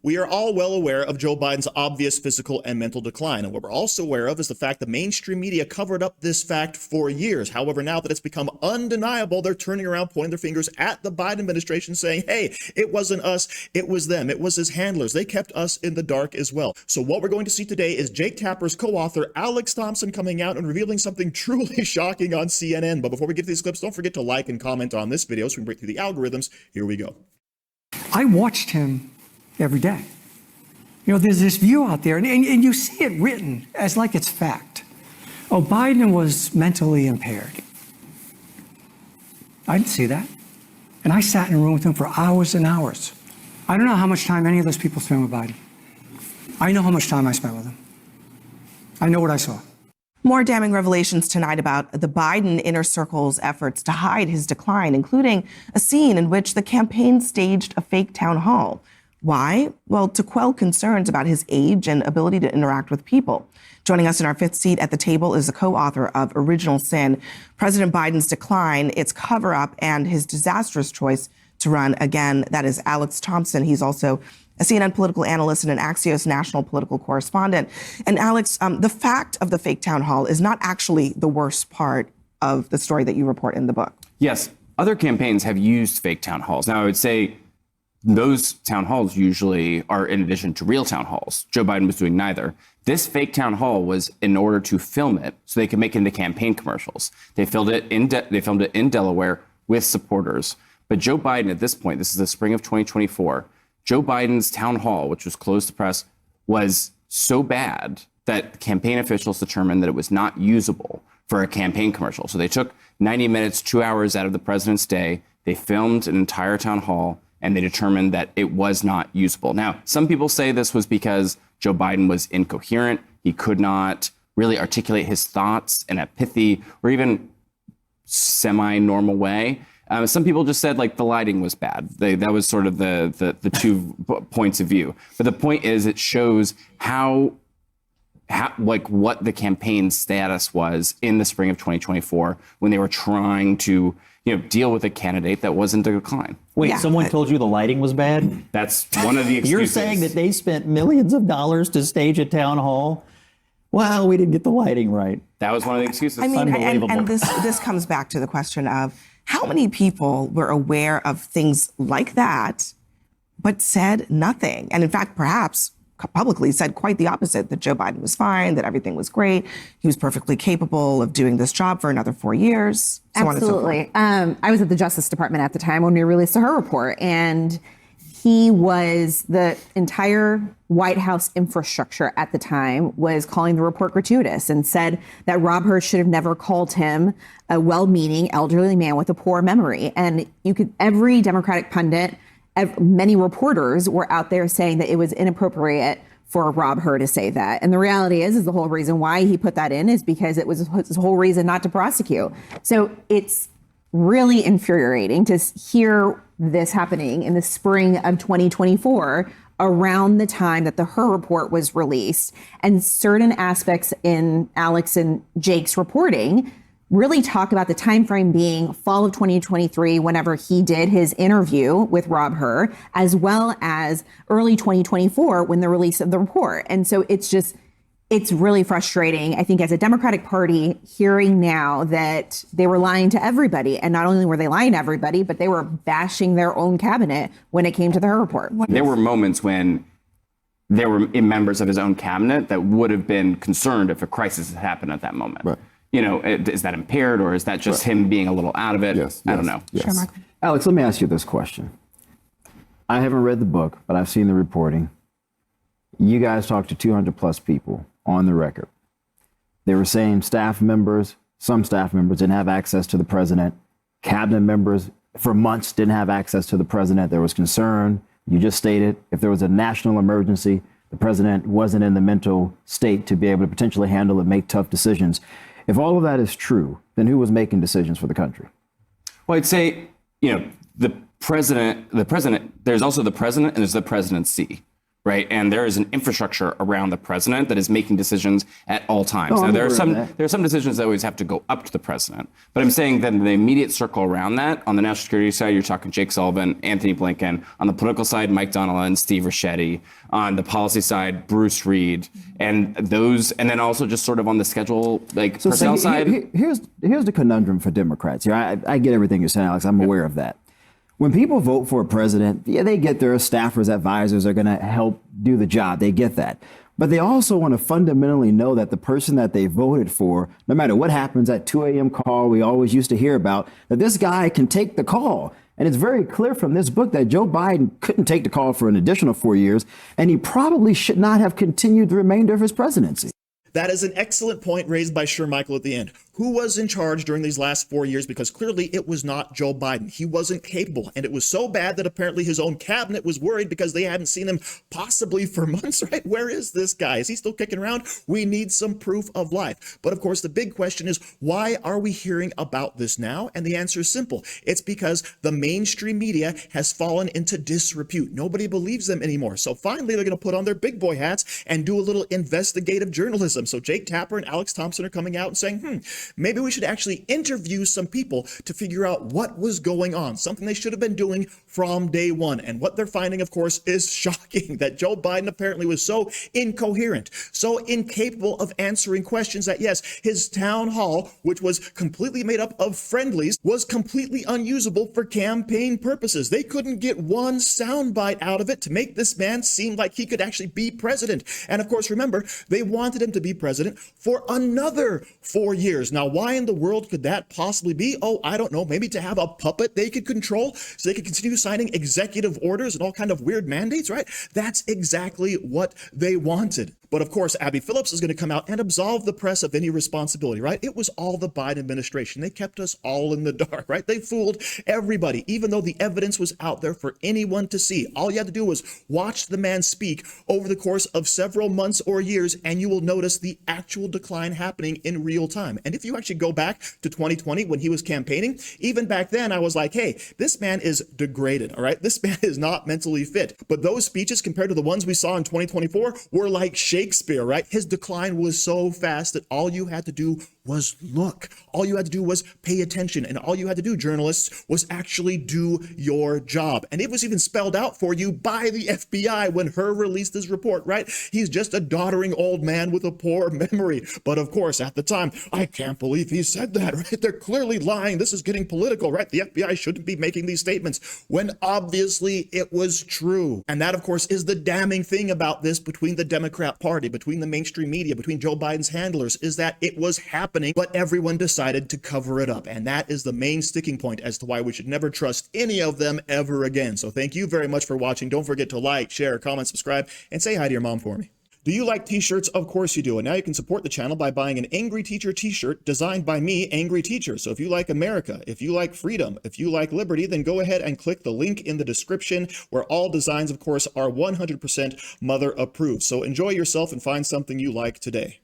We are all well aware of Joe Biden's obvious physical and mental decline. And what we're also aware of is the fact that mainstream media covered up this fact for years. However, now that it's become undeniable, they're turning around, pointing their fingers at the Biden administration saying, hey, it wasn't us, it was them. It was his handlers. They kept us in the dark as well. So what we're going to see today is Jake Tapper's co-author Alex Thompson coming out and revealing something truly shocking on CNN. But before we get to these clips, don't forget to like and comment on this video so we can break through the algorithms. Here we go. I watched him every day. You know, there's this view out there, and you see it written as like it's fact. Oh, Biden was mentally impaired. I didn't see that. And I sat in a room with him for hours and hours. I don't know how much time any of those people spent with Biden. I know how much time I spent with him. I know what I saw. More damning revelations tonight about the Biden inner circle's efforts to hide his decline, including a scene in which the campaign staged a fake town hall. Why? Well, to quell concerns about his age and ability to interact with people. Joining us in our fifth seat at the table is the co-author of Original Sin, President Biden's Decline, Its Cover-Up, and His Disastrous Choice to Run Again. That is Alex Thompson. He's also a CNN political analyst and an Axios national political correspondent. And Alex, the fact of the fake town hall is not actually the worst part of the story that you report in the book. Yes, other campaigns have used fake town halls. Now, I would say those town halls usually are in addition to real town halls. Joe Biden was doing neither. This fake town hall was in order to film it so they could make it into campaign commercials. They filmed it in Delaware with supporters. But Joe Biden at this point, this is the spring of 2024, Joe Biden's town hall, which was closed to press, was so bad that campaign officials determined that it was not usable for a campaign commercial. So they took 90 minutes, 2 hours out of the president's day. They filmed an entire town hall, and they determined that it was not usable. Now, some people say this was because Joe Biden was incoherent. He could not really articulate his thoughts in a pithy or even semi-normal way. Some people just said like the lighting was bad. That was sort of the 2 points of view. But the point is, it shows how like what the campaign status was in the spring of 2024 when they were trying to deal with a candidate that wasn't a decline. Wait, someone told you the lighting was bad? That's one of the excuses. You're saying that they spent millions of dollars to stage a town hall? Well, we didn't get the lighting right. That was one of the excuses. I mean, Unbelievable. and this comes back to the question of how many people were aware of things like that, but said nothing. And in fact, perhaps publicly said quite the opposite, that Joe Biden was fine, that everything was great. He was perfectly capable of doing this job for another 4 years. So Absolutely. I was at the Justice Department at the time when we released the Her report, and he was the entire White House infrastructure at the time was calling the report gratuitous and said that Rob Hur should have never called him a well-meaning elderly man with a poor memory. And every Democratic pundit, many reporters were out there saying that it was inappropriate for Rob Hur to say that. And the reality is the whole reason why he put that in is because it was his whole reason not to prosecute. So it's really infuriating to hear this happening in the spring of 2024 around the time that the Her report was released. And certain aspects in Alex and Jake's reporting really talk about the time frame being fall of 2023, whenever he did his interview with Rob Hur, as well as early 2024 when the release of the report. And so it's really frustrating, I think, as a Democratic Party, hearing now that they were lying to everybody. And not only were they lying to everybody, but they were bashing their own cabinet when it came to the Her report. There were moments when there were members of his own cabinet that would have been concerned if a crisis had happened at that moment. Right. Is that impaired, or is that just him being a little out of it? Yes, I don't know. Yes. Sure, Michael. Alex, let me ask you this question. I haven't read the book, but I've seen the reporting. You guys talked to 200 plus people on the record. They were saying some staff members didn't have access to the president. Cabinet members for months didn't have access to the president. There was concern. You just stated if there was a national emergency, the president wasn't in the mental state to be able to potentially handle it, make tough decisions. If all of that is true, then who was making decisions for the country? Well, I'd say, the president, there's also the president and there's the presidency, right? And there is an infrastructure around the president that is making decisions at all times. Oh, now, I'm there are aware some decisions that always have to go up to the president, but I'm saying that in the immediate circle around that, on the national security side, you're talking Jake Sullivan, Anthony Blinken. On the political side, Mike Donilon, Steve Ricchetti. On the policy side, Bruce Reed, and then also just sort of on the schedule, like personnel side. Here's the conundrum for Democrats here. I get everything you're saying, Alex. I'm aware of that. When people vote for a president, yeah, they get their staffers, advisors are going to help do the job. They get that. But they also want to fundamentally know that the person that they voted for, no matter what happens at 2 a.m. call, we always used to hear about, that this guy can take the call. And it's very clear from this book that Joe Biden couldn't take the call for an additional 4 years, and he probably should not have continued the remainder of his presidency. That is an excellent point raised by Michael at the end. Who was in charge during these last 4 years? Because clearly it was not Joe Biden. He wasn't capable. And it was so bad that apparently his own cabinet was worried because they hadn't seen him possibly for months, right? Where is this guy? Is he still kicking around? We need some proof of life. But of course, the big question is, why are we hearing about this now? And the answer is simple. It's because the mainstream media has fallen into disrepute. Nobody believes them anymore. So finally, they're going to put on their big boy hats and do a little investigative journalism. So Jake Tapper and Alex Thompson are coming out and saying, maybe we should actually interview some people to figure out what was going on, something they should have been doing from day one. And what they're finding, of course, is shocking, that Joe Biden apparently was so incoherent, so incapable of answering questions that, yes, his town hall, which was completely made up of friendlies, was completely unusable for campaign purposes. They couldn't get one soundbite out of it to make this man seem like he could actually be president. And of course, remember, they wanted him to be president for another 4 years. Now, why in the world could that possibly be? Oh, I don't know. Maybe to have a puppet they could control so they could continue signing executive orders and all kind of weird mandates, right? That's exactly what they wanted. But of course, Abby Phillips is going to come out and absolve the press of any responsibility, right? It was all the Biden administration. They kept us all in the dark, right? They fooled everybody, even though the evidence was out there for anyone to see. All you had to do was watch the man speak over the course of several months or years, and you will notice the actual decline happening in real time. And if you actually go back to 2020 when he was campaigning, even back then I was like, hey, this man is degraded, all right? This man is not mentally fit. But those speeches compared to the ones we saw in 2024 were like Shakespeare, right? His decline was so fast that all you had to do was look. All you had to do was pay attention. And all you had to do, journalists, was actually do your job. And it was even spelled out for you by the FBI when Hur released his report, right? He's just a doddering old man with a poor memory. But of course, at the time, I can't believe he said that, right? They're clearly lying. This is getting political, right? The FBI shouldn't be making these statements when obviously it was true. And that, of course, is the damning thing about this between the Democrat Party, between the mainstream media, between Joe Biden's handlers, is that it was happening, but everyone decided to cover it up. And that is the main sticking point as to why we should never trust any of them ever again. So thank you very much for watching. Don't forget to like, share, comment, subscribe, and say hi to your mom for me. Do you like t-shirts? Of course you do. And now you can support the channel by buying an Angry Teacher t-shirt designed by me, Angry Teacher. So if you like America, if you like freedom, if you like liberty, then go ahead and click the link in the description where all designs, of course, are 100% mother approved. So enjoy yourself and find something you like today.